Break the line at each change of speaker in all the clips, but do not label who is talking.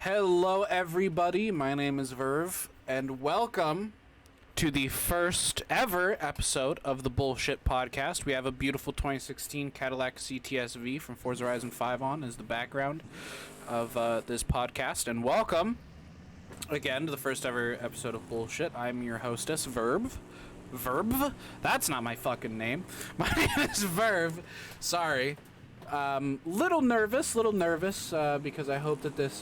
Hello, everybody. My name is Verve, and welcome to the first ever episode of the Bullshit Podcast. We have a beautiful 2016 Cadillac CTS-V from Forza Horizon 5 on as the background of this podcast. And welcome again to the first ever episode of Bullshit. I'm your hostess, Verve. Verve? That's not my fucking name. My name is Verve. Sorry. Little nervous because I hope that this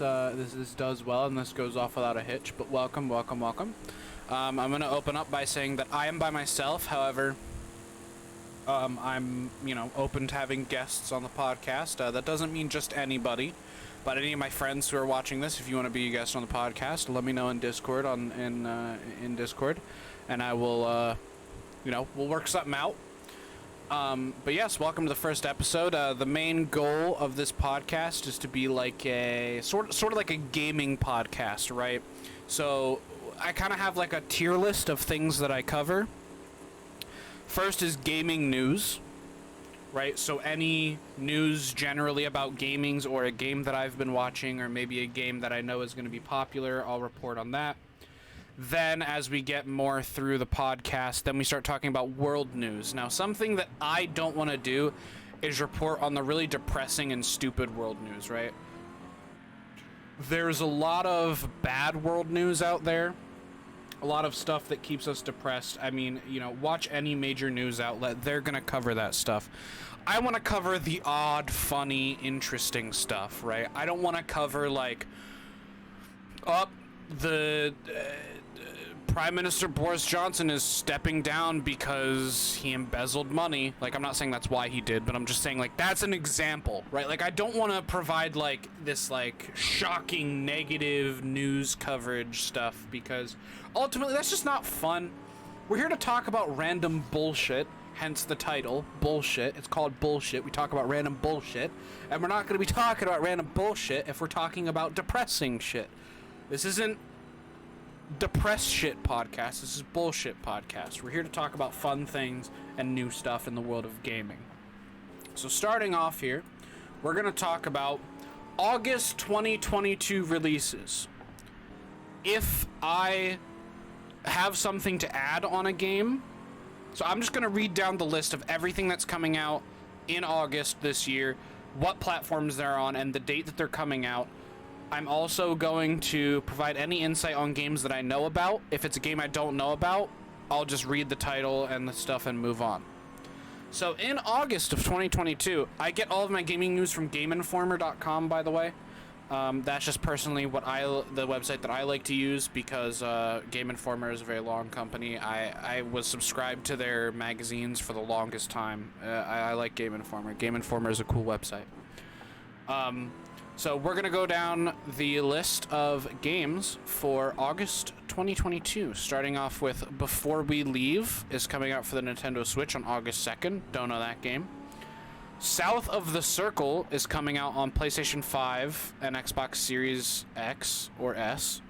does well and this goes off without a hitch. But welcome. I'm gonna open up by saying that I am by myself. However, I'm open to having guests on the podcast. That doesn't mean just anybody, but any of my friends who are watching this. If you want to be a guest on the podcast, let me know in Discord in Discord, and I will we'll work something out. But yes, welcome to the first episode. The main goal of this podcast is to be like a sort of like a gaming podcast, right? So I kind of have like a tier list of things that I cover. First is gaming news, right? So any news generally about gamings or a game that I've been watching or maybe a game that I know is going to be popular, I'll report on that. Then, as we get more through the podcast, then we start talking about world news. Now, something that I don't want to do is report on the really depressing and stupid world news, right? There's a lot of bad world news out there. A lot of stuff that keeps us depressed. I mean, watch any major news outlet. They're going to cover that stuff. I want to cover the odd, funny, interesting stuff, right? I don't want to cover, like, the Prime Minister Boris Johnson is stepping down because he embezzled money. Like, I'm not saying that's why he did, but I'm just saying, like, that's an example, right? Like, I don't want to provide, like, this, like, shocking negative news coverage stuff because ultimately that's just not fun. We're here to talk about random bullshit, hence the title, Bullshit. It's called Bullshit. We talk about random bullshit, and we're not going to be talking about random bullshit if we're talking about depressing shit. This isn't depressed shit podcast. This is bullshit podcast. We're here to talk about fun things and new stuff in the world of gaming. So starting off here, we're going to talk about August 2022 releases. If I have something to add on a game, so I'm just going to read down the list of everything that's coming out in August this year, what platforms they're on, and the date that they're coming out. I'm also going to provide any insight on games that I know about. If it's a game I don't know about, I'll just read the title and the stuff and move on. So in August of 2022, I get all of my gaming news from GameInformer.com, by the way. That's just personally the website that I like to use because Game Informer is a very long company. I was subscribed to their magazines for the longest time. I like Game Informer. Game Informer is a cool website. So we're going to go down the list of games for August 2022, starting off with Before We Leave is coming out for the Nintendo Switch on August 2nd. Don't know that game. South of the Circle is coming out on PlayStation 5 and Xbox Series X or S,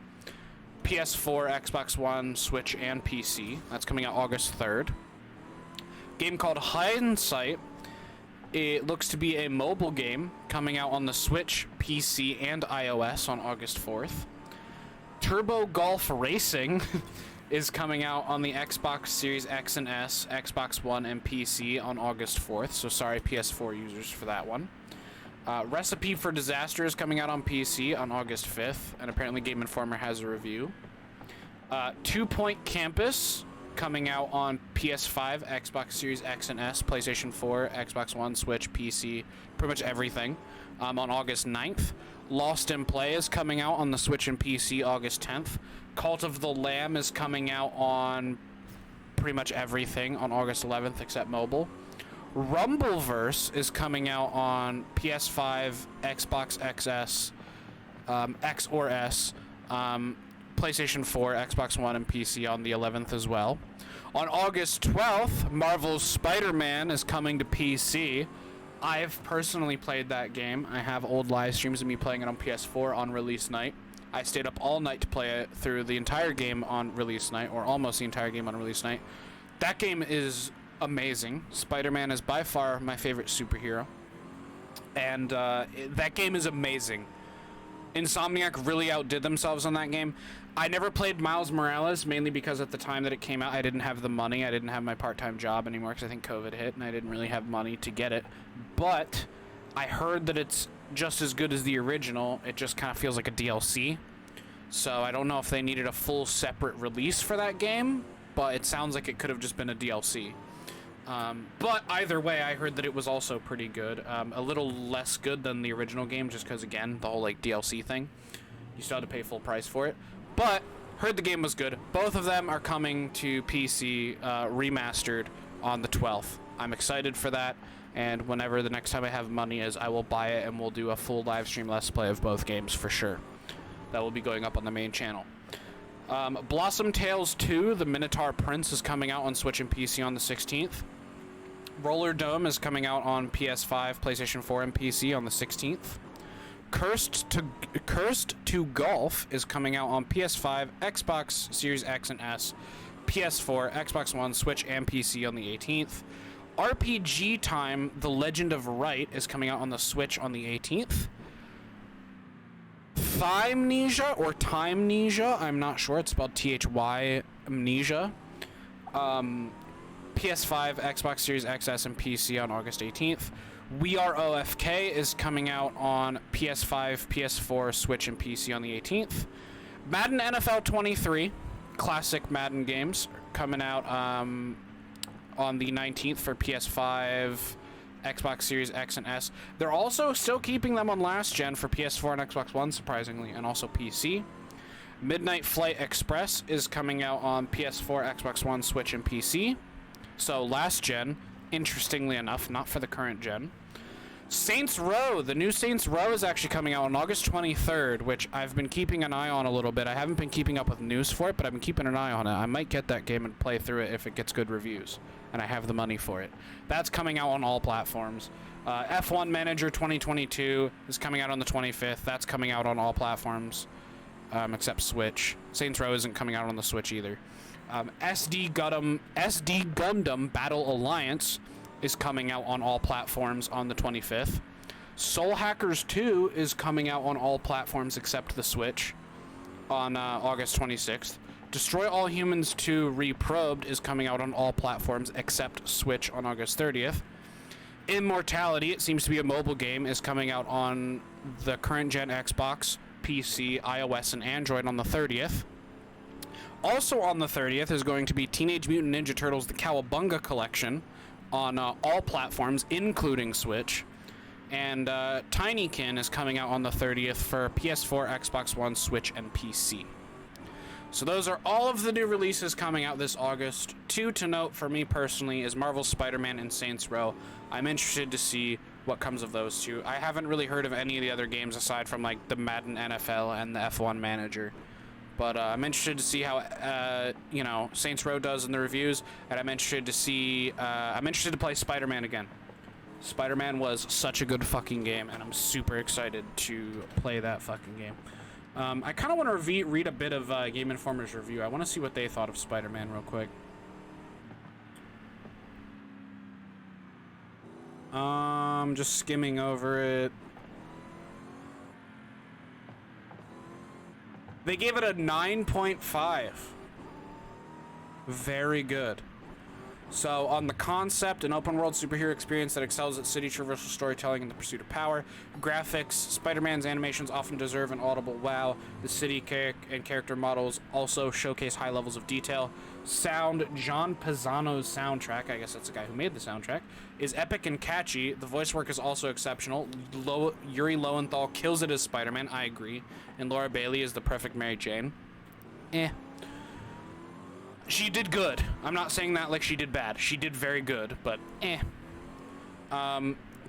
PS4, Xbox One, Switch, and PC. That's coming out August 3rd. Game called Hindsight. It looks to be a mobile game coming out on the Switch, PC, and iOS on August 4th. Turbo Golf Racing is coming out on the Xbox Series X and S, Xbox One, and PC on August 4th. So sorry, PS4 users, for that one. Recipe for Disaster is coming out on PC on August 5th, and apparently Game Informer has a review. 2 Point Campus coming out on PS5, Xbox Series X and S, PlayStation 4, Xbox One, Switch, PC, pretty much everything, on August 9th. Lost in Play is coming out on the Switch and PC August 10th. Cult of the Lamb is coming out on pretty much everything on August 11th except mobile. Rumbleverse is coming out on PS5, Xbox XS, X or S, PlayStation 4, Xbox One, and PC on the 11th as well. On August 12th, Marvel's Spider-Man is coming to PC. I've personally played that game. I have old live streams of me playing it on PS4 on release night. I stayed up all night to play it through the entire game on release night, or almost the entire game on release night. That game is amazing. Spider-Man is by far my favorite superhero. And that game is amazing. Insomniac really outdid themselves on that game. I never played Miles Morales, mainly because at the time that it came out, I didn't have the money. I didn't have my part-time job anymore because I think COVID hit, and I didn't really have money to get it. But I heard that it's just as good as the original. It just kind of feels like a DLC. So I don't know if they needed a full separate release for that game, but it sounds like it could have just been a DLC. But either way, I heard that it was also pretty good. A little less good than the original game, just because, again, the whole, like, DLC thing. You still had to pay full price for it. But, heard the game was good. Both of them are coming to PC, remastered on the 12th. I'm excited for that, and whenever the next time I have money is, I will buy it, and we'll do a full live stream Let's Play of both games for sure. That will be going up on the main channel. Blossom Tales 2, The Minotaur Prince, is coming out on Switch and PC on the 16th. Roller Dome is coming out on PS5, PlayStation 4, and PC on the 16th. Cursed to Golf is coming out on PS5, Xbox Series X and S, PS4, Xbox One, Switch, and PC on the 18th. RPG Time, The Legend of Right, is coming out on the Switch on the 18th. Thymnesia, or Timnesia, I'm not sure. It's spelled T-H-Y, amnesia. PS5, Xbox Series XS, and PC on August 18th. We Are OFK is coming out on PS5, PS4, Switch, and PC on the 18th. Madden NFL 23, classic Madden games, coming out on the 19th for PS5, Xbox Series X and S. They're also still keeping them on last gen for PS4 and Xbox One, surprisingly, and also PC. Midnight Flight Express is coming out on PS4, Xbox One, Switch, and PC. So last gen, interestingly enough, not for the current gen. Saints Row, the new Saints Row is actually coming out on August 23rd, which I've been keeping an eye on a little bit. I haven't been keeping up with news for it, but I've been keeping an eye on it. I might get that game and play through it if it gets good reviews, and I have the money for it. That's coming out on all platforms. F1 Manager 2022 is coming out on the 25th. That's coming out on all platforms, except Switch. Saints Row isn't coming out on the Switch either. SD Gundam Battle Alliance is coming out on all platforms on the 25th. Soul Hackers 2 is coming out on all platforms except the Switch on August 26th. Destroy All Humans 2 Reprobed is coming out on all platforms except Switch on August 30th. Immortality, it seems to be a mobile game, is coming out on the current gen Xbox, PC, iOS, and Android on the 30th. Also on the 30th is going to be Teenage Mutant Ninja Turtles The Cowabunga Collection on all platforms, including Switch. And Tinykin is coming out on the 30th for PS4, Xbox One, Switch, and PC. So those are all of the new releases coming out this August. Two to note for me personally is Marvel's Spider-Man and Saints Row. I'm interested to see what comes of those two. I haven't really heard of any of the other games aside from like the Madden NFL and the F1 Manager. But I'm interested to see how, Saints Row does in the reviews, and I'm interested to play Spider-Man again. Spider-Man was such a good fucking game, and I'm super excited to play that fucking game. I kind of want to read a bit of Game Informer's review. I want to see what they thought of Spider-Man real quick. Just skimming over it. They gave it a 9.5. Very good. So, on the concept, an open-world superhero experience that excels at city traversal storytelling in the pursuit of power. Graphics, Spider-Man's animations often deserve an audible wow. The city and character models also showcase high levels of detail. Sound, John Pisano's soundtrack, I guess that's the guy who made the soundtrack, is epic and catchy. The voice work is also exceptional. Yuri Lowenthal kills it as Spider-Man, I agree. And Laura Bailey is the perfect Mary Jane. She did good. I'm not saying that like she did bad. She did very good, but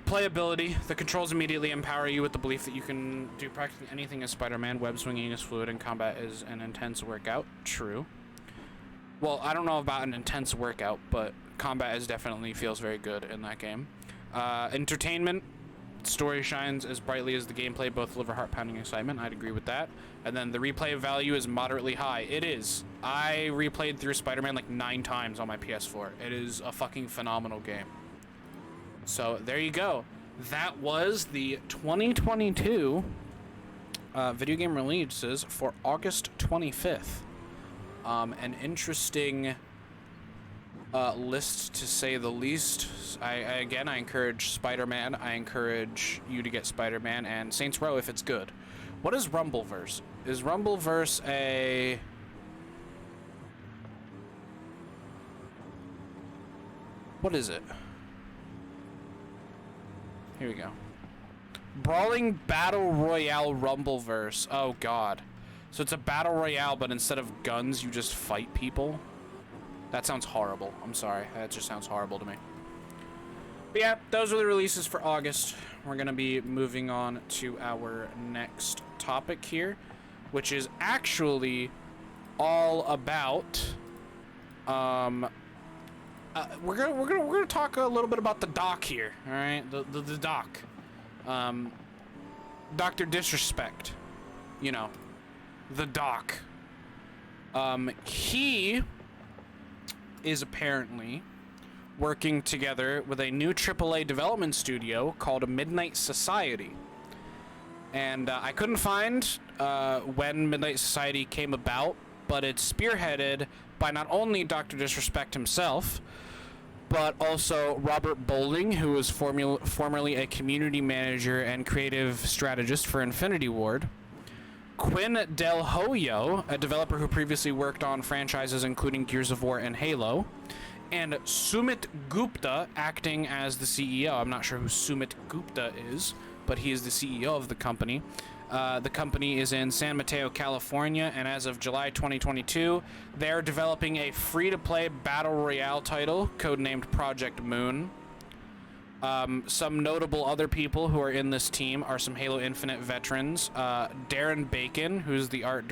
playability. The controls immediately empower you with the belief that you can do practically anything as Spider-Man. Web swinging is fluid and combat is an intense workout. True. Well, I don't know about an intense workout, but combat definitely feels very good in that game. Entertainment. Story shines as brightly as the gameplay, both deliver heart-pounding excitement. I'd agree with that. And then the replay value is moderately high. It is. I replayed through Spider-Man like 9 times on my PS4. It is a fucking phenomenal game. So there you go. That was the 2022 video game releases for August 25th. An interesting list, to say the least. Again, I encourage Spider-Man. I encourage you to get Spider-Man and Saints Row if it's good. What is Rumbleverse? Is Rumbleverse a... What is it? Here we go. Brawling Battle Royale Rumbleverse. Oh, God. So it's a Battle Royale, but instead of guns, you just fight people? That sounds horrible. I'm sorry. That just sounds horrible to me. But yeah, those are the releases for August. We're going to be moving on to our next topic here, which is actually all about... we're gonna talk a little bit about the doc here, all right? The doc, Dr. Disrespect, you know, the doc. He is apparently working together with a new AAA development studio called Midnight Society, and I couldn't find when Midnight Society came about, but it's spearheaded by not only Dr. Disrespect himself, but also Robert Bowling, who was formerly a community manager and creative strategist for Infinity Ward, Quinn Del Hoyo, a developer who previously worked on franchises including Gears of War and Halo, and Sumit Gupta acting as the CEO. I'm not sure who Sumit Gupta is, but he is the CEO of the company. The company is in San Mateo, California, and as of July 2022, they're developing a free-to-play battle royale title codenamed Project Moon. Some notable other people who are in this team are some Halo Infinite veterans: Darren Bacon, who was the art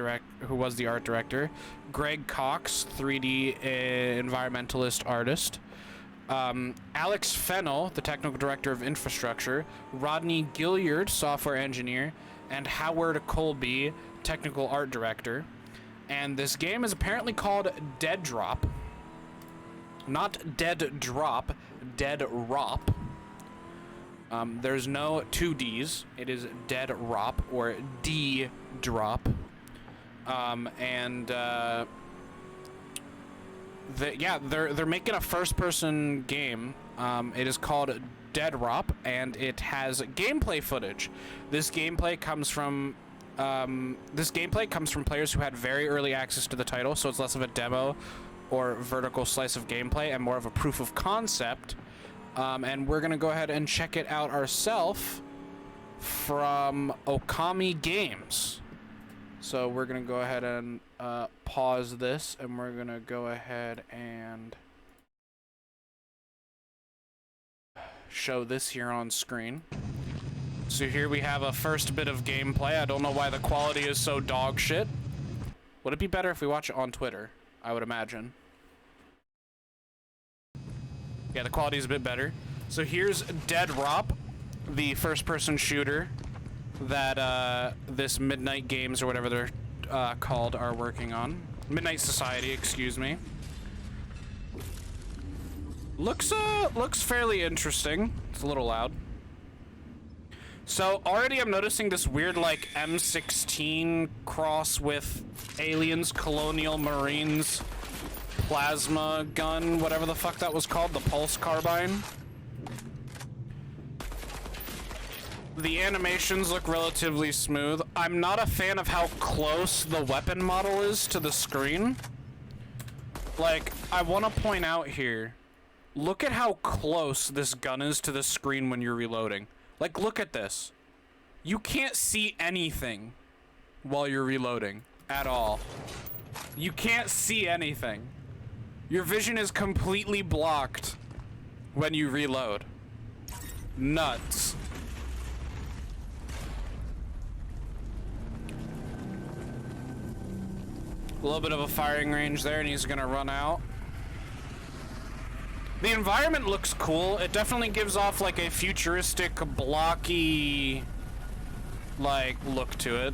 director; Greg Cox, 3D environmentalist artist; Alex Fennell, the technical director of infrastructure; Rodney Gilliard, software engineer; and Howard Colby, technical art director. And this game is apparently called Dead Drop. Not Dead Drop, Dead Rop. There's no two D's. It is Dead Rop, or D Drop. They're making a first-person game. It is called Dead Rop, and it has gameplay footage. This gameplay comes from players who had very early access to the title, so it's less of a demo or vertical slice of gameplay and more of a proof of concept. And we're gonna go ahead and check it out ourselves from Okami Games. So we're gonna go ahead and pause this, and we're gonna go ahead and show this here on screen. So here we have a first bit of gameplay. I don't know why the quality is so dog shit. Would it be better if we watch it on Twitter? I would imagine. Yeah, the quality is a bit better. So here's Dead Rop, the first-person shooter that this Midnight Games, or whatever they're called, are working on. Midnight Society, excuse me. Looks fairly interesting. It's a little loud. So already I'm noticing this weird like M16 cross with aliens, colonial marines, plasma gun, whatever the fuck that was called, the pulse carbine. The animations look relatively smooth. I'm not a fan of how close the weapon model is to the screen. Like, I want to point out here, look at how close this gun is to the screen when you're reloading. Like, look at this. You can't see anything while you're reloading at all. You can't see anything. Your vision is completely blocked when you reload. Nuts. A little bit of a firing range there, and he's gonna run out. The environment looks cool. It definitely gives off like a futuristic, blocky, like, look to it.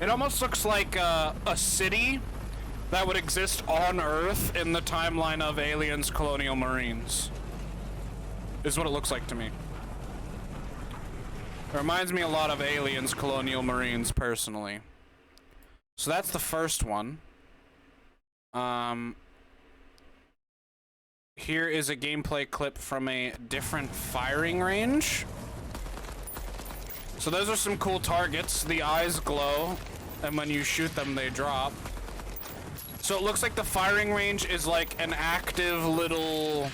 It almost looks like a city that would exist on Earth in the timeline of Aliens Colonial Marines. Is what it looks like to me. Reminds me a lot of Aliens Colonial Marines, personally. So that's the first one. Here is a gameplay clip from a different firing range. So those are some cool targets. The eyes glow, and when you shoot them, they drop. So it looks like the firing range is like an active little...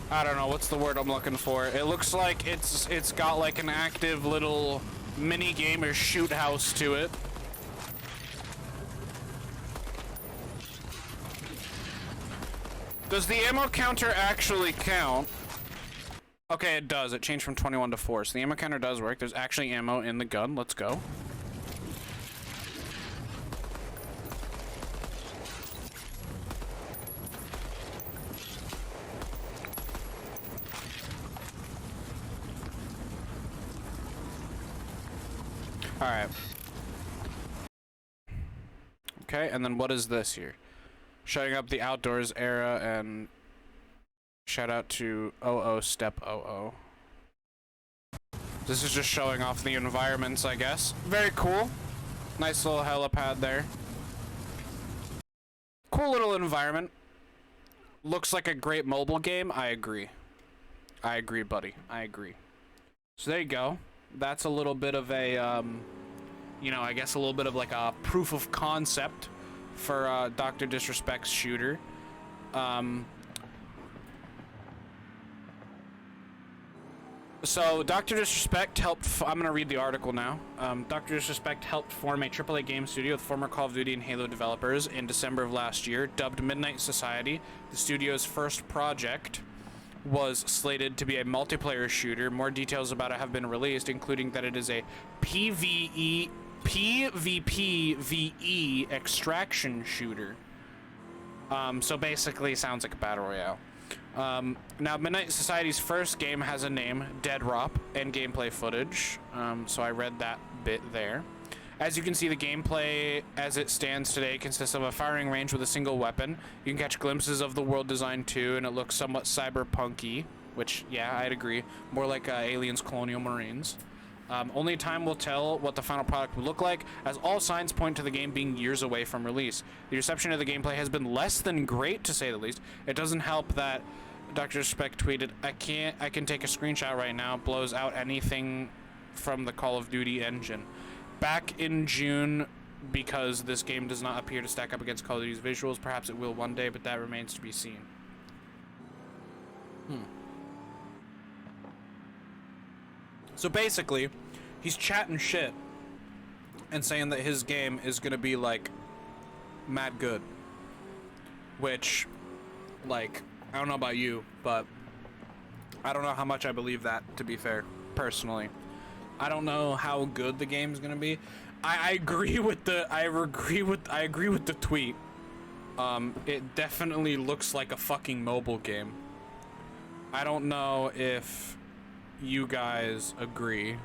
I don't know, what's the word I'm looking for? It looks like it's got like an active little mini game or shoot house to it. Does the ammo counter actually count? Okay, it does. It changed from 21 to 4. So the ammo counter does work. There's actually ammo in the gun. Let's go. All right. Okay, and then what is this here? Shutting up the outdoors era, and shout out to OO Step OO. This is just showing off the environments, I guess. Very cool. Nice little helipad there. Cool little environment. Looks like a great mobile game. I agree. I agree, buddy. I agree. So there you go. That's a little bit of a, you know, I guess a little bit of like a proof of concept for Dr. Disrespect's shooter. So Dr. Disrespect helped, I'm going to read the article now. Dr. Disrespect helped form a AAA game studio with former Call of Duty and Halo developers in December of last year. Dubbed Midnight Society, the studio's first project was slated to be a multiplayer shooter. More details about it have been released, including that it is a PvPvE extraction shooter. So basically sounds like a battle royale. Now Midnight Society's first game has a name, Dead Rop, and gameplay footage. So I read that bit there. As you can see, the gameplay as it stands today consists of a firing range with a single weapon. You can catch glimpses of the world design too, and it looks somewhat cyberpunky, which, yeah, I'd agree. More like Aliens Colonial Marines. Only time will tell what the final product will look like, as all signs point to the game being years away from release. The reception of the gameplay has been less than great, to say the least. It doesn't help that Dr. Spec tweeted, I can take a screenshot right now, blows out anything from the Call of Duty engine. Back in June, because this game does not appear to stack up against Call of Duty's visuals. Perhaps it will one day, but that remains to be seen. So basically, he's chatting shit and saying that his game is gonna be like mad good. Which, like, I don't know about you, but I don't know how much I believe that, to be fair, personally. I don't know how good the game's gonna be. I agree with the I agree with the tweet. It definitely looks like a fucking mobile game. I don't know if you guys agree,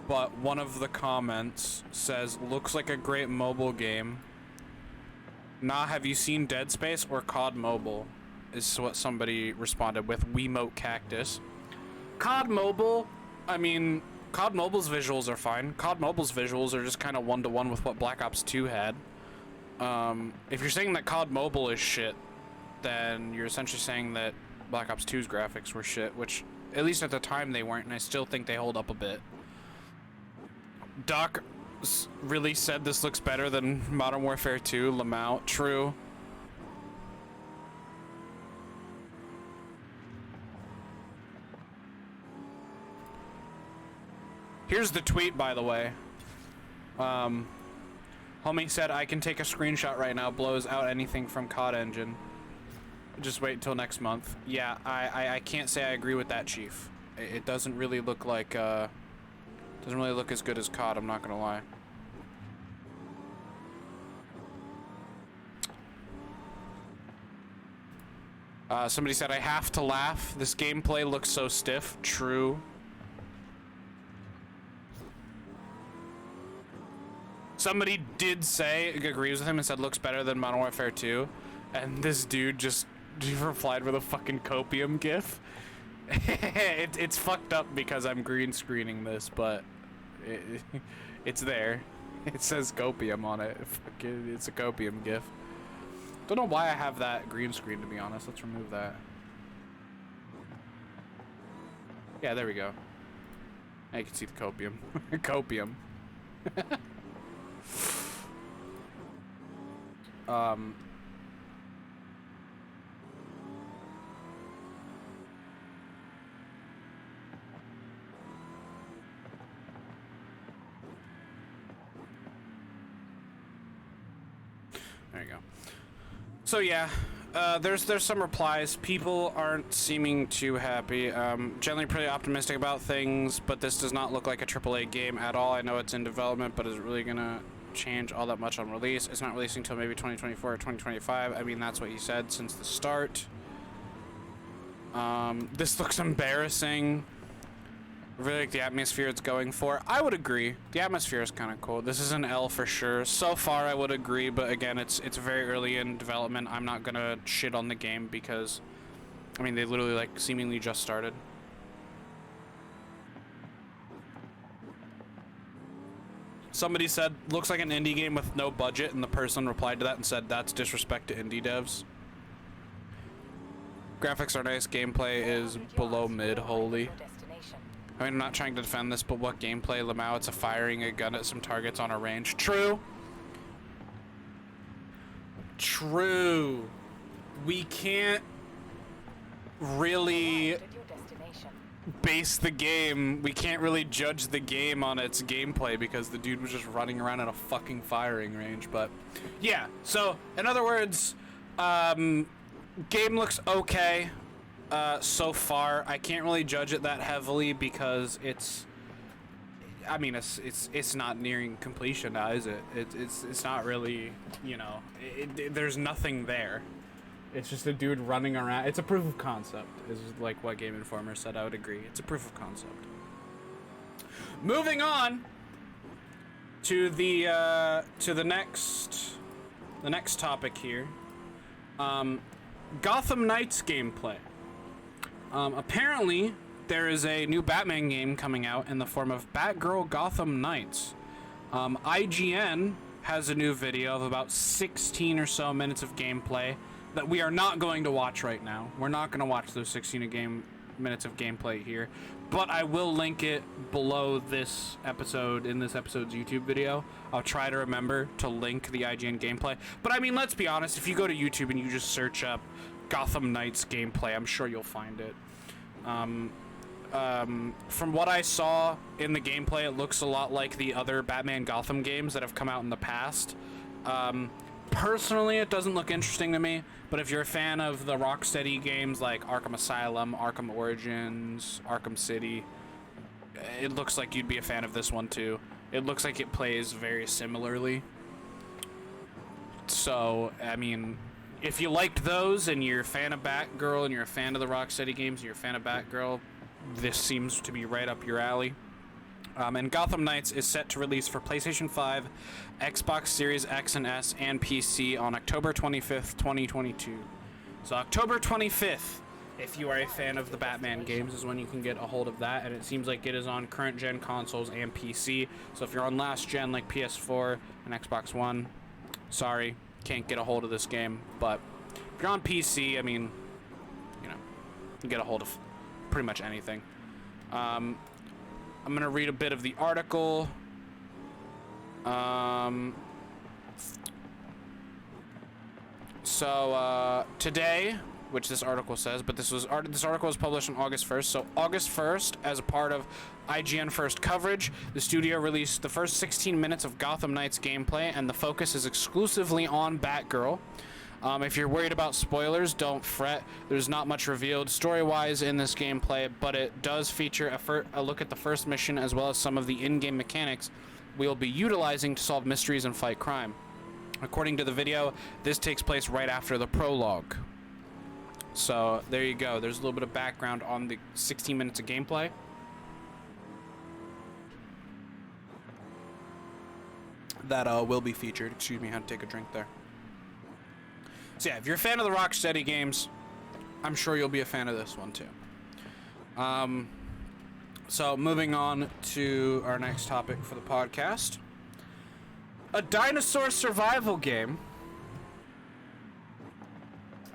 but one of the comments says, looks like a great mobile game. Nah, have you seen Dead Space or COD Mobile? Is what somebody responded with. Wiimote Cactus. COD Mobile, I mean, COD Mobile's visuals are fine. COD Mobile's visuals are just kind of one-to-one with what Black Ops 2 had. If you're saying that COD Mobile is shit, then you're essentially saying that Black Ops 2's graphics were shit, which, at least at the time, they weren't, and I still think they hold up a bit. Doc really said this looks better than Modern Warfare 2, Lamau. True. Here's the tweet, by the way. Homie said, I can take a screenshot right now, blows out anything from COD engine. Just wait until next month. Yeah, I can't say I agree with that, Chief. It doesn't really look like, doesn't really look as good as COD, I'm not gonna lie. Somebody said, I have to laugh. This gameplay looks so stiff. True. Somebody did say, agrees with him and said, looks better than Modern Warfare 2. And this dude just replied with a fucking copium gif. It's fucked up because I'm green screening this, but it's there. It says copium on it. It's a copium gif. Don't know why I have that green screen, to be honest. Let's remove that. Yeah, there we go. Now you can see the copium. Copium. There you go. So yeah, there's some replies. People aren't seeming too happy. Generally pretty optimistic about things, but this does not look like a AAA game at all. I know it's in development, but is it really gonna change all that much on release? It's not releasing until maybe 2024 or 2025. I mean, that's what he said since the start. This looks embarrassing. Really like the atmosphere it's going for. I would agree. The atmosphere is kind of cool. This is an L for sure. So far, I would agree, but again, it's very early in development. I'm not gonna shit on the game because, I mean, they literally like seemingly just started. Somebody said, looks like an indie game with no budget, and the person replied to that and said, that's disrespect to indie devs. Graphics are nice, gameplay is below mid, holy. I mean, I'm not trying to defend this, but what gameplay, Lamau? It's a firing a gun at some targets on a range. True. True. We can't really base the game. We can't really judge the game on its gameplay because the dude was just running around at a fucking firing range. But yeah, so in other words, game looks okay. So far, I can't really judge it that heavily because it's, I mean, it's not nearing completion now, is it? It's not really, you know, there's nothing there. It's just a dude running around. It's a proof of concept, is like what Game Informer said. I would agree. It's a proof of concept. Moving on to the next topic here. Gotham Knights gameplay. Apparently, there is a new Batman game coming out in the form of Batgirl Gotham Knights. IGN has a new video of about 16 or so minutes of gameplay that we are not going to watch right now. We're not going to watch those 16 minutes of gameplay here, but I will link it below this episode, in this episode's YouTube video. I'll try to remember to link the IGN gameplay. But I mean, let's be honest, if you go to YouTube and you just search up Gotham Knights gameplay, I'm sure you'll find it. From what I saw in the gameplay, it looks a lot like the other Batman Gotham games that have come out in the past. Personally, it doesn't look interesting to me, but if you're a fan of the Rocksteady games like Arkham Asylum, Arkham Origins, Arkham City, it looks like you'd be a fan of this one too. It looks like it plays very similarly. So, I mean, if you liked those and you're a fan of Batgirl and you're a fan of the Rocksteady games and you're a fan of Batgirl, this seems to be right up your alley. And Gotham Knights is set to release for PlayStation 5, Xbox Series X and S, and PC on October 25th, 2022. So October 25th, if you are a fan of the Batman games, is when you can get a hold of that, and it seems like it is on current gen consoles and PC. So if you're on last gen like PS4 and Xbox One, sorry, can't get a hold of this game. But if you're on PC, I mean, you know, you can get a hold of pretty much anything. I'm gonna read a bit of the article. Today, which this article says, but this article was published on August 1st. So August 1st, as a part of IGN First coverage, the studio released the first 16 minutes of Gotham Knights gameplay, and the focus is exclusively on Batgirl. If you're worried about spoilers, don't fret. There's not much revealed story-wise in this gameplay, but it does feature a look at the first mission as well as some of the in-game mechanics we'll be utilizing to solve mysteries and fight crime. According to the video, this takes place right after the prologue. So there you go. There's a little bit of background on the 16 minutes of gameplay. That will be featured. Excuse me, I had to take a drink there. So yeah, if you're a fan of the Rocksteady games, I'm sure you'll be a fan of this one too. So moving on to our next topic for the podcast. A dinosaur survival game.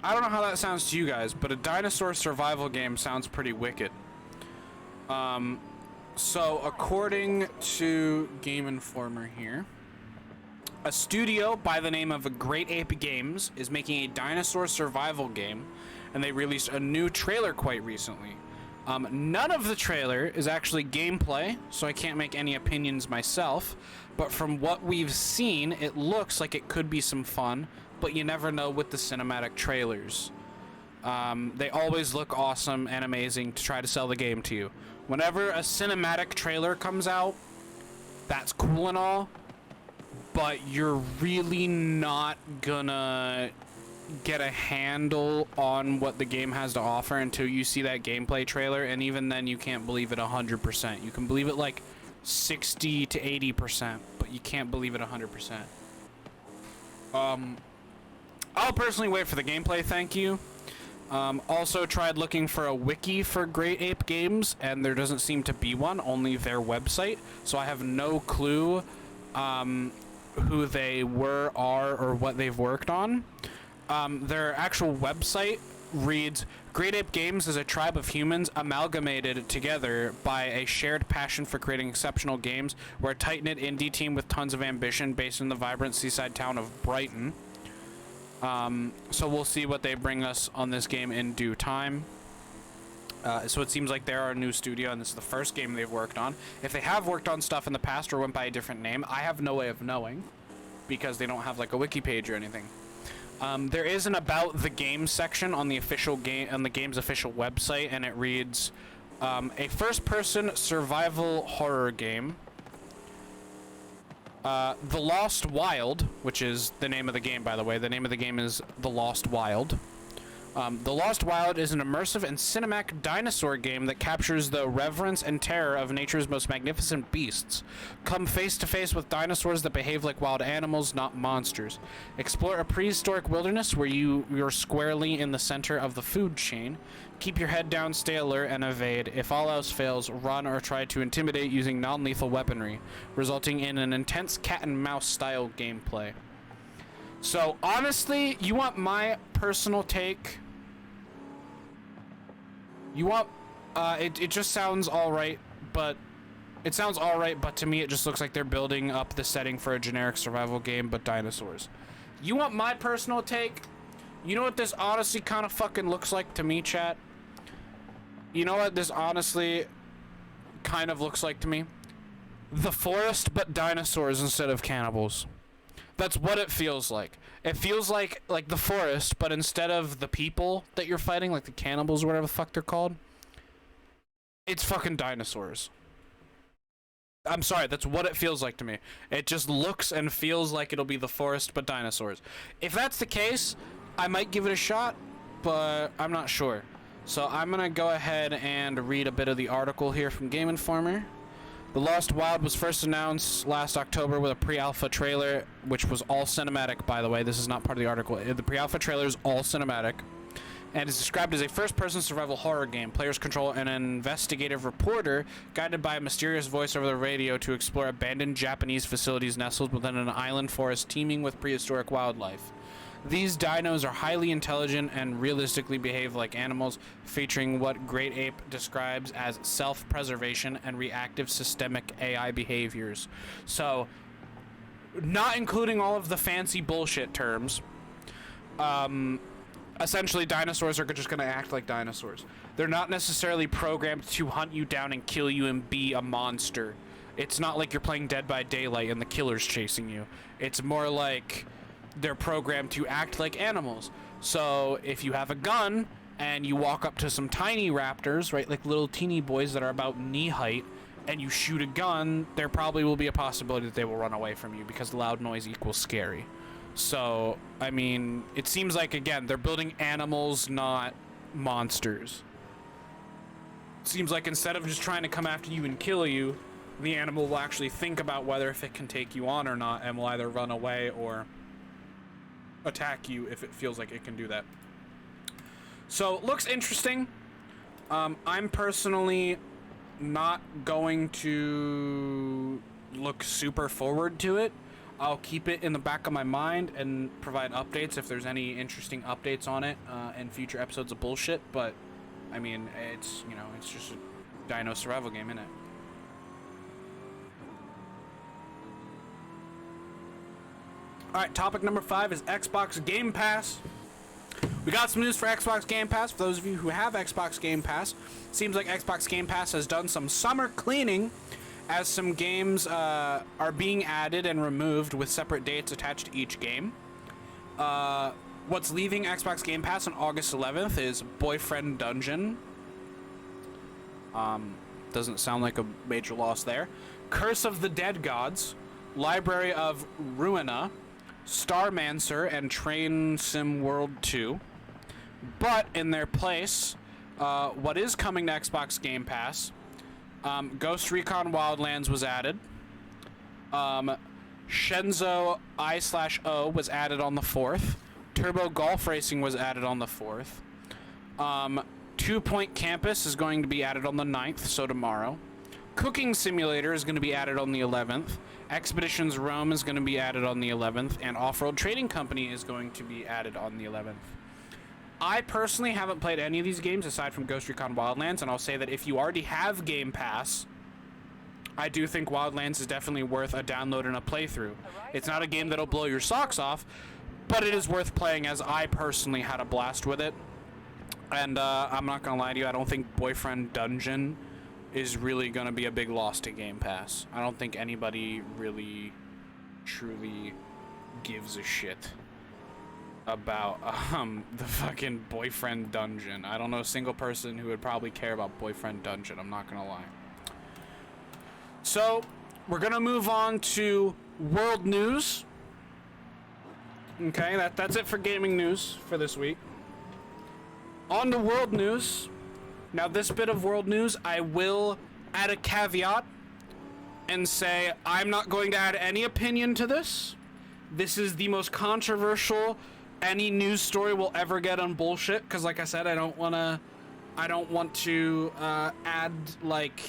I don't know how that sounds to you guys, but a dinosaur survival game sounds pretty wicked. So according to Game Informer here, a studio by the name of Great Ape Games is making a dinosaur survival game, and they released a new trailer quite recently. None of the trailer is actually gameplay, so I can't make any opinions myself, but from what we've seen, it looks like it could be some fun, but you never know with the cinematic trailers. They always look awesome and amazing to try to sell the game to you. Whenever a cinematic trailer comes out, that's cool and all, but you're really not gonna get a handle on what the game has to offer until you see that gameplay trailer, and even then you can't believe it 100%. You can believe it like 60 to 80%, but you can't believe it 100%. I'll personally wait for the gameplay, thank you. Also tried looking for a wiki for Great Ape Games, and there doesn't seem to be one, only their website, so I have no clue who they are, or what they've worked on. Their actual website reads, Great Ape Games is a tribe of humans amalgamated together by a shared passion for creating exceptional games. We're a tight-knit indie team with tons of ambition based in the vibrant seaside town of Brighton. So we'll see what they bring us on this game in due time. So it seems like they're our new studio, and this is the first game they've worked on. If they have worked on stuff in the past or went by a different name, I have no way of knowing, because they don't have like a wiki page or anything. There is an about the game section on the official game, on the game's official website, and it reads, a first-person survival horror game. The Lost Wild, which is the name of the game, by the way. The name of the game is The Lost Wild. The Lost Wild is an immersive and cinematic dinosaur game that captures the reverence and terror of nature's most magnificent beasts. Come face to face with dinosaurs that behave like wild animals, not monsters. Explore a prehistoric wilderness where you're squarely in the center of the food chain. Keep your head down, stay alert, and evade. If all else fails, run or try to intimidate using non-lethal weaponry, resulting in an intense cat-and-mouse style gameplay. So, honestly, you want my personal take? You want, it just sounds alright, but to me it just looks like they're building up the setting for a generic survival game, but dinosaurs. You want my personal take? You know what this honestly kind of fucking looks like to me, chat? You know what this honestly kind of looks like to me? The Forest, but dinosaurs instead of cannibals. That's what it feels like. It feels like The Forest, but instead of the people that you're fighting, like the cannibals or whatever the fuck they're called, it's fucking dinosaurs. I'm sorry, that's what it feels like to me. It just looks and feels like it'll be The Forest, but dinosaurs. If that's the case, I might give it a shot, but I'm not sure. So I'm gonna go ahead and read a bit of the article here from Game Informer. The Lost Wild was first announced last October with a pre-alpha trailer, which was all cinematic, by the way. This is not part of the article. The pre-alpha trailer is all cinematic, and is described as a first-person survival horror game. Players control an investigative reporter guided by a mysterious voice over the radio to explore abandoned Japanese facilities nestled within an island forest teeming with prehistoric wildlife. These dinos are highly intelligent and realistically behave like animals, featuring what Great Ape describes as self-preservation and reactive systemic AI behaviors. So, not including all of the fancy bullshit terms, essentially dinosaurs are just going to act like dinosaurs. They're not necessarily programmed to hunt you down and kill you and be a monster. It's not like you're playing Dead by Daylight and the killer's chasing you. It's more like they're programmed to act like animals. So if you have a gun and you walk up to some tiny raptors, right, like little teeny boys that are about knee height, and you shoot a gun, there probably will be a possibility that they will run away from you because loud noise equals scary. So, I mean, it seems like, again, they're building animals, not monsters. It seems like instead of just trying to come after you and kill you, the animal will actually think about whether if it can take you on or not, and will either run away or attack you if it feels like it can do that. So, looks interesting. I'm personally not going to look super forward to it. I'll keep it in the back of my mind and provide updates if there's any interesting updates on it in future episodes of bullshit. But I mean, it's, you know, it's just a dino survival game, innit? Alright, topic number 5 is Xbox Game Pass. We got some news for Xbox Game Pass. For those of you who have Xbox Game Pass, seems like Xbox Game Pass has done some summer cleaning as some games are being added and removed with separate dates attached to each game. What's leaving Xbox Game Pass on August 11th is Boyfriend Dungeon. Doesn't sound like a major loss there. Curse of the Dead Gods, Library of Ruina, Starmancer, and Train Sim World 2. But in their place, what is coming to Xbox Game Pass, Ghost Recon Wildlands was added. Shenzo I/O was added on the 4th. Turbo Golf Racing was added on the 4th. 2 Point Campus is going to be added on the 9th, so tomorrow. Cooking Simulator is going to be added on the 11th. Expeditions Rome is going to be added on the 11th. And Off-Road Trading Company is going to be added on the 11th. I personally haven't played any of these games aside from Ghost Recon Wildlands, and I'll say that if you already have Game Pass, I do think Wildlands is definitely worth a download and a playthrough. It's not a game that'll blow your socks off, but it is worth playing, as I personally had a blast with it. And I'm not gonna lie to you, I don't think Boyfriend Dungeon is really gonna be a big loss to Game Pass. I don't think anybody really truly gives a shit about the fucking Boyfriend Dungeon. I don't know a single person who would probably care about Boyfriend Dungeon, I'm not gonna lie. So we're gonna move on to world news. Okay, that's it for gaming news for this week. On to world news. Now, this bit of world news, I will add a caveat and say I'm not going to add any opinion to this. This is the most controversial any news story will ever get on bullshit, because like I said, I don't want to add like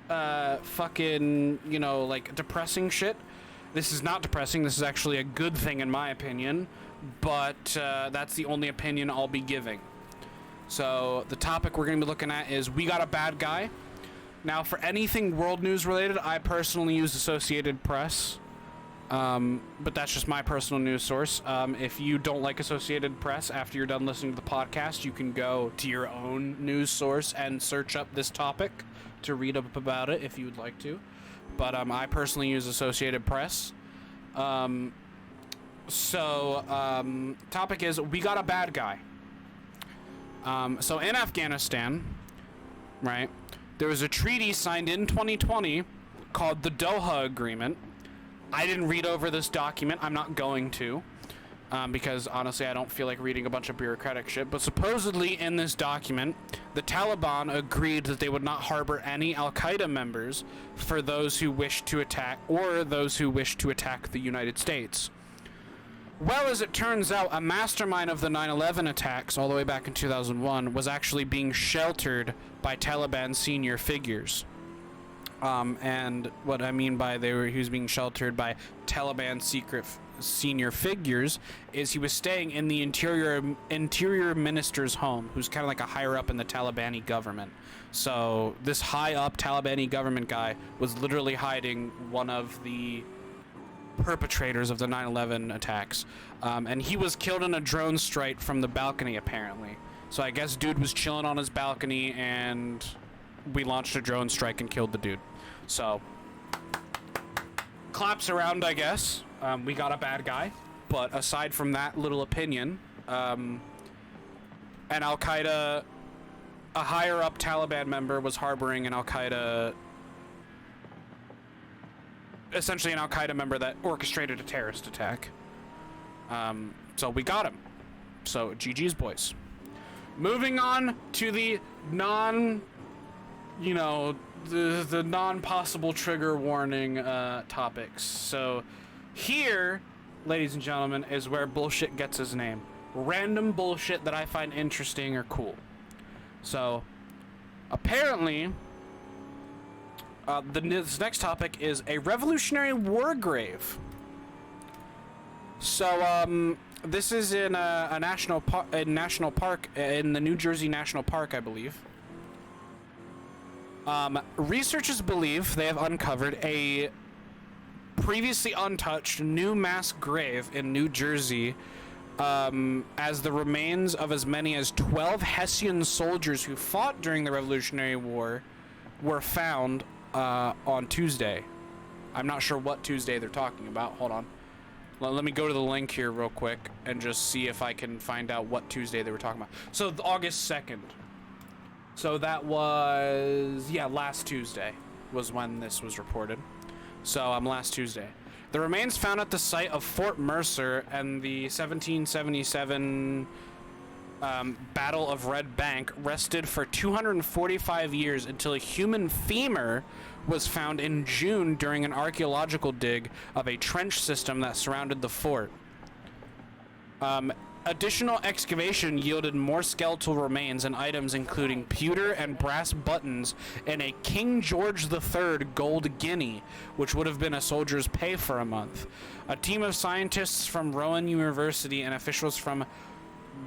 fucking, you know, like depressing shit. This is not depressing. This is actually a good thing in my opinion, but that's the only opinion I'll be giving. So the topic we're going to be looking at is We Got a Bad Guy. Now, for anything world news related, I personally use Associated Press, but that's just my personal news source. If you don't like Associated Press after you're done listening to the podcast, you can go to your own news source and search up this topic to read up about it if you would like to. But I personally use Associated Press. Topic is We Got a Bad Guy. So in Afghanistan, right, there was a treaty signed in 2020 called the Doha Agreement. I didn't read over this document. I'm not going to, because honestly I don't feel like reading a bunch of bureaucratic shit. But supposedly in this document, the Taliban agreed that they would not harbor any Al-Qaeda members for those who wish to attack the United States. Well, as it turns out, a mastermind of the 9/11 attacks all the way back in 2001 was actually being sheltered by Taliban senior figures. And what I mean by he was being sheltered by Taliban secret senior figures is he was staying in the interior minister's home, who's kind of like a higher up in the Talibani government. So this high up Talibani government guy was literally hiding one of the perpetrators of the 9/11 attacks, and he was killed in a drone strike from the balcony apparently. So I guess dude was chilling on his balcony and we launched a drone strike and killed the dude. So claps around, I guess. We got a bad guy. But aside from that little opinion, an Al-Qaeda, a higher up Taliban member was harboring an Al-Qaeda, essentially an Al-Qaeda member that orchestrated a terrorist attack. So we got him. So GG's, boys. Moving on to the the non-possible trigger warning topics. So here, ladies and gentlemen, is where bullshit gets his name. Random bullshit that I find interesting or cool. So Apparently, this next topic is a Revolutionary War grave. So, this is in a national park in the New Jersey National Park, I believe. Researchers believe they have uncovered a previously untouched new mass grave in New Jersey, as the remains of as many as 12 Hessian soldiers who fought during the Revolutionary War were found on Tuesday. I'm not sure what Tuesday they're talking about. Hold on. Let me go to the link here real quick and just see if I can find out what Tuesday they were talking about. So August 2nd. So that was, yeah, last Tuesday was when this was reported. So last Tuesday. The remains found at the site of Fort Mercer and the 1777 Battle of Red Bank rested for 245 years until a human femur was found in June during an archaeological dig of a trench system that surrounded the fort. Additional excavation yielded more skeletal remains and items including pewter and brass buttons and a King George III gold guinea, which would have been a soldier's pay for a month. A team of scientists from Rowan University and officials from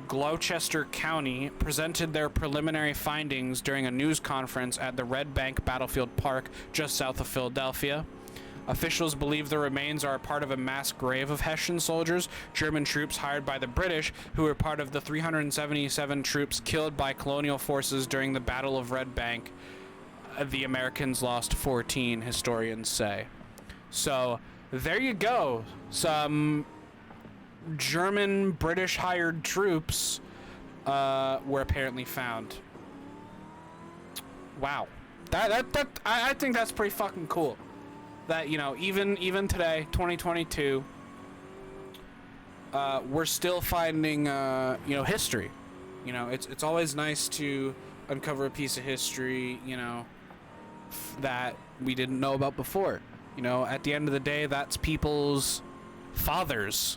Gloucester County presented their preliminary findings during a news conference at the Red Bank Battlefield Park just south of Philadelphia. Officials believe the remains are a part of a mass grave of Hessian soldiers, German troops hired by the British, who were part of the 377 troops killed by colonial forces during the Battle of Red Bank. The Americans lost 14, historians say. So, there you go. Some German British hired troops were apparently found. Wow. I think that's pretty fucking cool. That, you know, even today, 2022, we're still finding you know, history. You know, it's always nice to uncover a piece of history, you know, that we didn't know about before. You know, at the end of the day, that's people's fathers.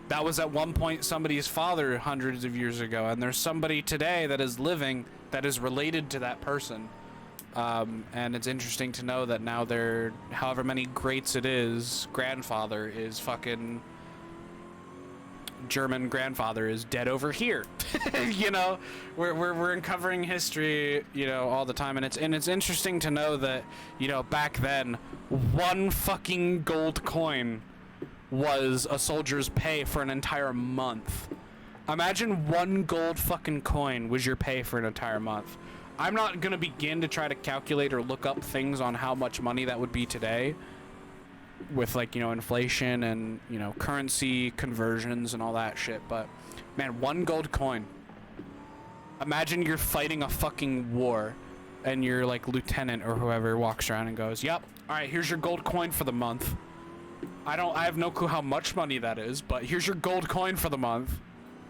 That was at one point somebody's father hundreds of years ago, and there's somebody today that is living that is related to that person. And it's interesting to know that now their, however many greats it is, grandfather is fucking German grandfather is dead over here. You know, we're uncovering history, you know, all the time, and it's interesting to know that, you know, back then, one fucking gold coin was a soldier's pay for an entire month. Imagine one gold fucking coin was your pay for an entire month. I'm not going to begin to try to calculate or look up things on how much money that would be today with, like, you know, inflation and, you know, currency conversions and all that shit. But, man, one gold coin. Imagine you're fighting a fucking war and your, like, lieutenant or whoever walks around and goes, yep, all right, here's your gold coin for the month. I have no clue how much money that is, but here's your gold coin for the month.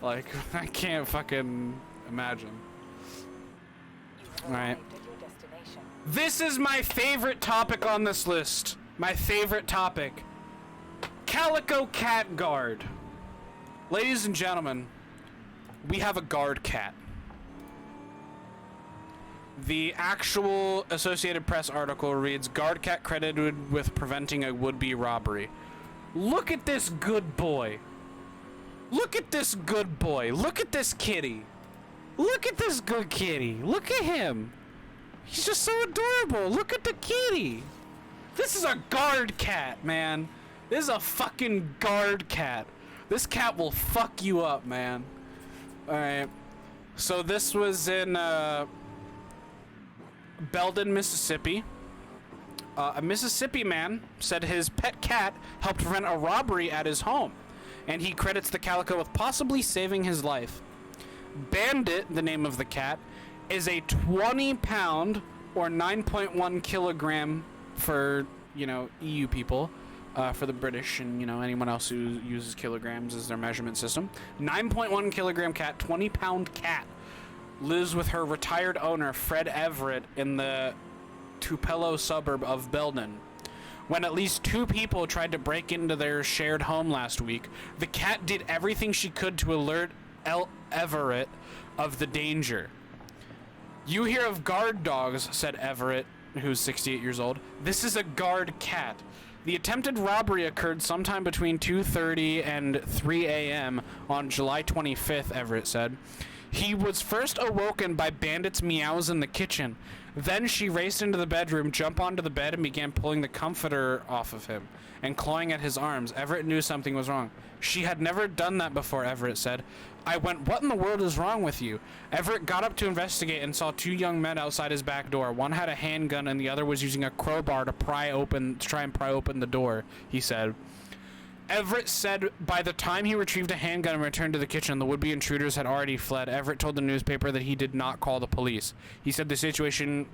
Like, I can't fucking imagine. Alright. This is my favorite topic on this list. My favorite topic. Calico cat guard. Ladies and gentlemen, we have a guard cat. The actual Associated Press article reads, guard cat credited with preventing a would-be robbery. Look at this good boy. Look at this good boy. Look at this kitty. Look at this good kitty. Look at him. He's just so adorable. Look at the kitty. This is a guard cat, man. This is a fucking guard cat. This cat will fuck you up, man. Alright. So this was in Belden, Mississippi. A Mississippi man said his pet cat helped prevent a robbery at his home, and he credits the calico with possibly saving his life. Bandit, the name of the cat, is a 20-pound or 9.1 kilogram for, you know, EU people, for the British and, you know, anyone else who uses kilograms as their measurement system. 9.1 kilogram cat, 20-pound cat, lives with her retired owner, Fred Everett, in the Tupelo suburb of Belden. When at least 2 people tried to break into their shared home last week, the cat did everything she could to alert Everett of the danger. You hear of guard dogs, said Everett, who's 68 years old. This is a guard cat. The attempted robbery occurred sometime between 2:30 and 3 a.m. on July 25th, Everett said. He was first awoken by bandits' meows in the kitchen. Then she raced into the bedroom, jumped onto the bed, and began pulling the comforter off of him and clawing at his arms. Everett knew something was wrong. She had never done that before, Everett said. I went, what in the world is wrong with you? Everett got up to investigate and saw two young men outside his back door. One had a handgun and the other was using a crowbar to try and pry open the door, he said. Everett said by the time he retrieved a handgun and returned to the kitchen, the would-be intruders had already fled. Everett told the newspaper that he did not call the police. He said the situation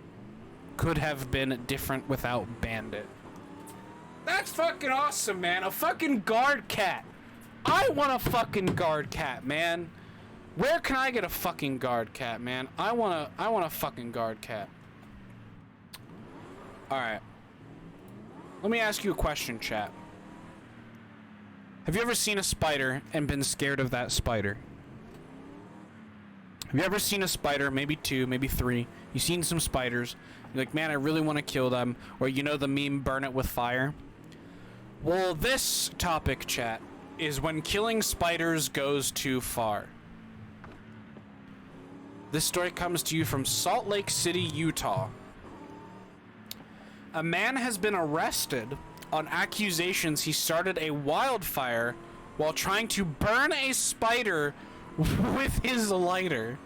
could have been different without Bandit. That's fucking awesome, man. A fucking guard cat. I want a fucking guard cat, man. Where can I get a fucking guard cat, man? I want a fucking guard cat. All right. Let me ask you a question, chat. Have you ever seen a spider and been scared of that spider? Have you ever seen a spider, maybe two, maybe three? You've seen some spiders. You're like, man, I really want to kill them. Or you know the meme, burn it with fire? Well, this topic, chat, is when killing spiders goes too far. This story comes to you from Salt Lake City, Utah. A man has been arrested on accusations he started a wildfire while trying to burn a spider with his lighter.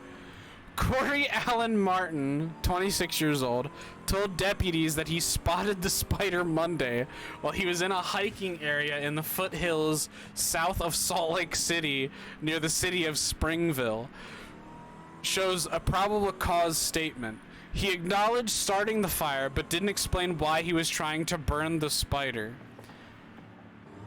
Corey Allen Martin, 26 years old, told deputies that he spotted the spider Monday while he was in a hiking area in the foothills south of Salt Lake City near the city of Springville. Shows a probable cause statement. He acknowledged starting the fire, but didn't explain why he was trying to burn the spider.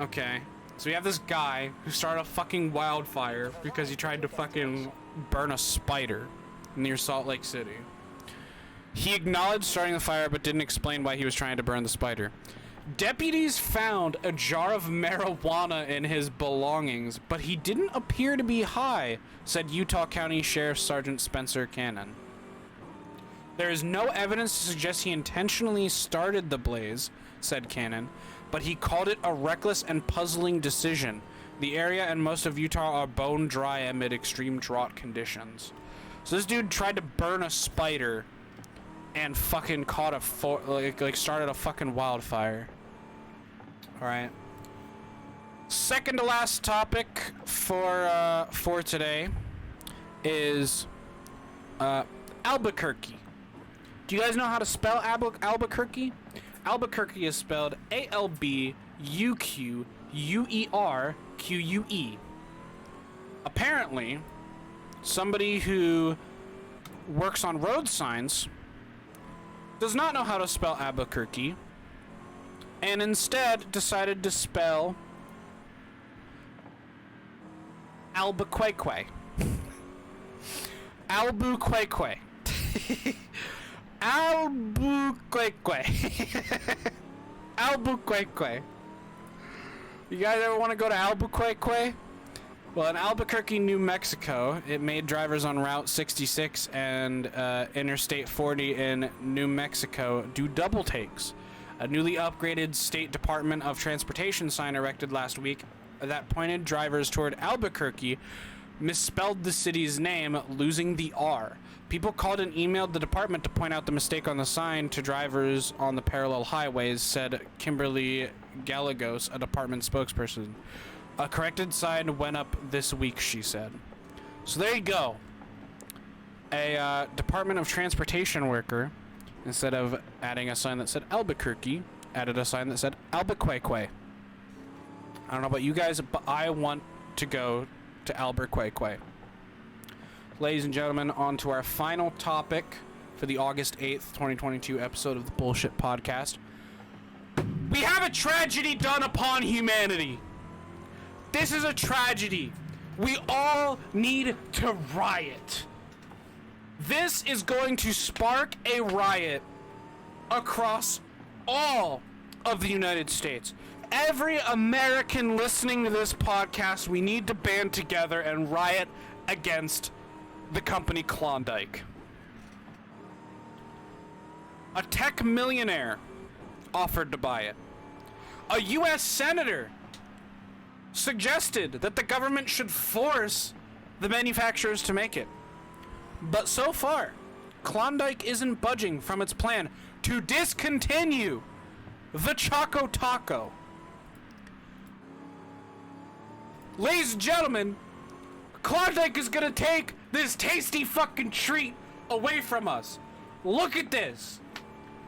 Okay, so we have this guy who started a fucking wildfire because he tried to fucking burn a spider near Salt Lake City. He acknowledged starting the fire, but didn't explain why he was trying to burn the spider. Deputies found a jar of marijuana in his belongings, but he didn't appear to be high, said Utah County Sheriff Sergeant Spencer Cannon. There is no evidence to suggest he intentionally started the blaze, said Cannon, but he called it a reckless and puzzling decision. The area and most of Utah are bone dry amid extreme drought conditions. So this dude tried to burn a spider and fucking caught started a fucking wildfire. All right. Second to last topic for today is Albuquerque. Do you guys know how to spell Albuquerque? Albuquerque is spelled Albuquerque. Apparently, somebody who works on road signs does not know how to spell Albuquerque and instead decided to spell Albuquerque. Albuquerque. Albuquerque. Albuquerque. You guys ever want to go to Albuquerque? Well, in Albuquerque, New Mexico, it made drivers on Route 66 and Interstate 40 in New Mexico do double takes. A newly upgraded State Department of Transportation sign erected last week that pointed drivers toward Albuquerque misspelled the city's name, losing the R. People called and emailed the department to point out the mistake on the sign to drivers on the parallel highways, said Kimberly Gallegos, a department spokesperson. A corrected sign went up this week, she said. So there you go. A Department of Transportation worker, instead of adding a sign that said Albuquerque, added a sign that said Albuquerque. I don't know about you guys, but I want to go to Albuquerque. Ladies and gentlemen, on to our final topic for the August 8th, 2022 episode of the Bullshit Podcast. We have a tragedy done upon humanity. This is a tragedy. We all need to riot. This is going to spark a riot across all of the United States. Every American listening to this podcast, we need to band together and riot against the company Klondike. A tech millionaire offered to buy it. A U.S. senator suggested that the government should force the manufacturers to make it. But so far, Klondike isn't budging from its plan to discontinue the Choco Taco. Ladies and gentlemen, Klondike is gonna take this tasty fucking treat away from us. Look at this.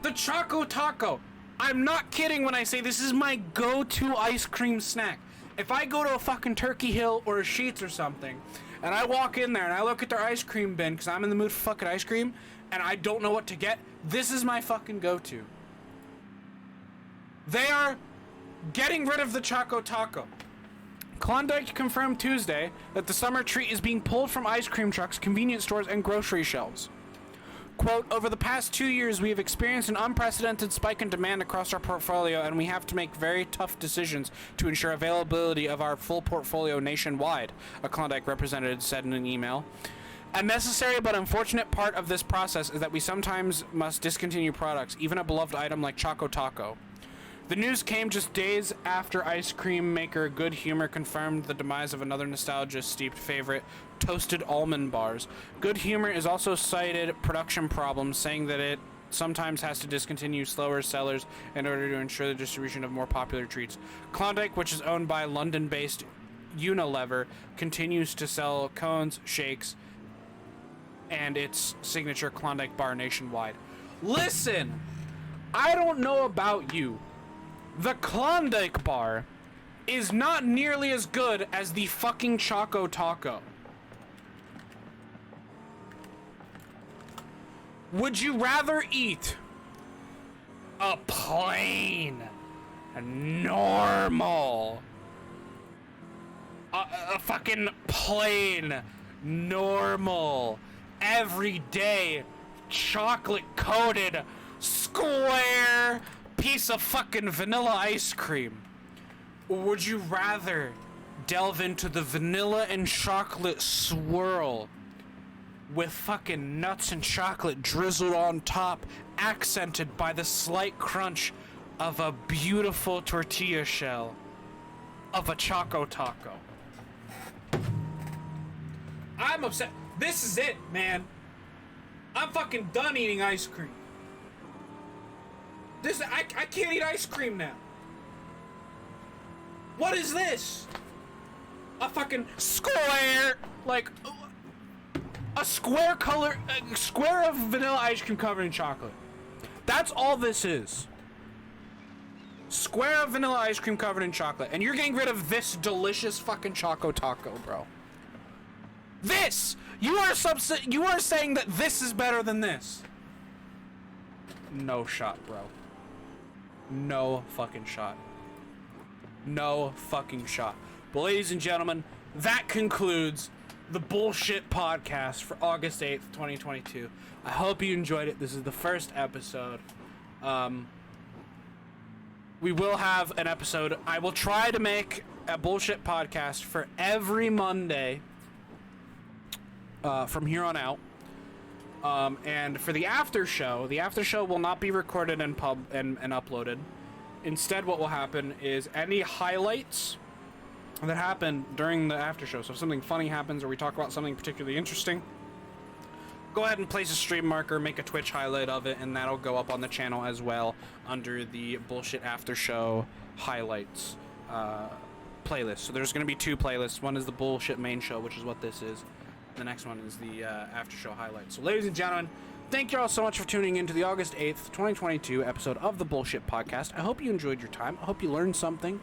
The Choco Taco. I'm not kidding when I say this is my go-to ice cream snack. If I go to a fucking Turkey Hill or a Sheetz or something, and I walk in there and I look at their ice cream bin because I'm in the mood for fucking ice cream, and I don't know what to get, this is my fucking go-to. They are getting rid of the Choco Taco. Klondike confirmed Tuesday that the summer treat is being pulled from ice cream trucks, convenience stores, and grocery shelves. Quote, over the past 2 years, we have experienced an unprecedented spike in demand across our portfolio, and we have to make very tough decisions to ensure availability of our full portfolio nationwide, a Klondike representative said in an email. A necessary but unfortunate part of this process is that we sometimes must discontinue products, even a beloved item like Choco Taco. The news came just days after ice cream maker Good Humor confirmed the demise of another nostalgia-steeped favorite, Toasted Almond Bars. Good Humor is also cited production problems, saying that it sometimes has to discontinue slower sellers in order to ensure the distribution of more popular treats. Klondike, which is owned by London-based Unilever, continues to sell cones, shakes, and its signature Klondike bar nationwide. Listen, I don't know about you. The Klondike bar is not nearly as good as the fucking Choco Taco. Would you rather eat a plain, normal, a fucking plain, normal, everyday, chocolate-coated, square piece of fucking vanilla ice cream? Or would you rather delve into the vanilla and chocolate swirl with fucking nuts and chocolate drizzled on top, accented by the slight crunch of a beautiful tortilla shell of a Choco Taco? I'm upset. This is it, man. I'm fucking done eating ice cream. I can't eat ice cream now. What is this? A fucking square, like a square of vanilla ice cream covered in chocolate. That's all this is. Square of vanilla ice cream covered in chocolate, and you're getting rid of this delicious fucking Choco Taco, bro. This! You are saying that this is better than this. No shot, bro. No fucking shot. No fucking shot. But ladies and gentlemen, that concludes the Bullshit Podcast for August 8th, 2022. I hope you enjoyed it. This is the first episode. We will have an episode. I will try to make a Bullshit Podcast for every Monday from here on out. And for the after show will not be recorded and uploaded. Instead, what will happen is any highlights that happen during the after show. So if something funny happens or we talk about something particularly interesting, go ahead and place a stream marker, make a Twitch highlight of it, and that'll go up on the channel as well under the Bullshit After Show highlights playlist. So there's going to be two playlists. One is the Bullshit Main Show, which is what this is. The next one is the after show highlights. So ladies and gentlemen, thank you all so much for tuning in to the August 8th, 2022 episode of the Bullshit Podcast. I hope you enjoyed your time. I hope you learned something.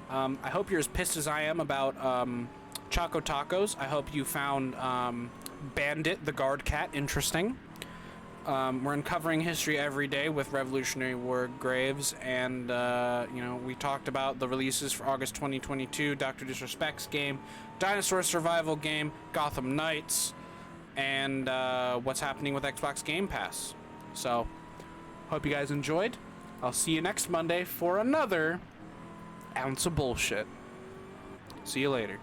I hope you're as pissed as I am about Choco Tacos. I hope you found Bandit the Guard Cat interesting. We're uncovering history every day with Revolutionary War graves, and we talked about the releases for August 2022, Dr. Disrespect's game, Dinosaur survival game, Gotham Knights, and what's happening with Xbox Game Pass. So, hope you guys enjoyed. I'll see you next Monday for another ounce of bullshit. See you later.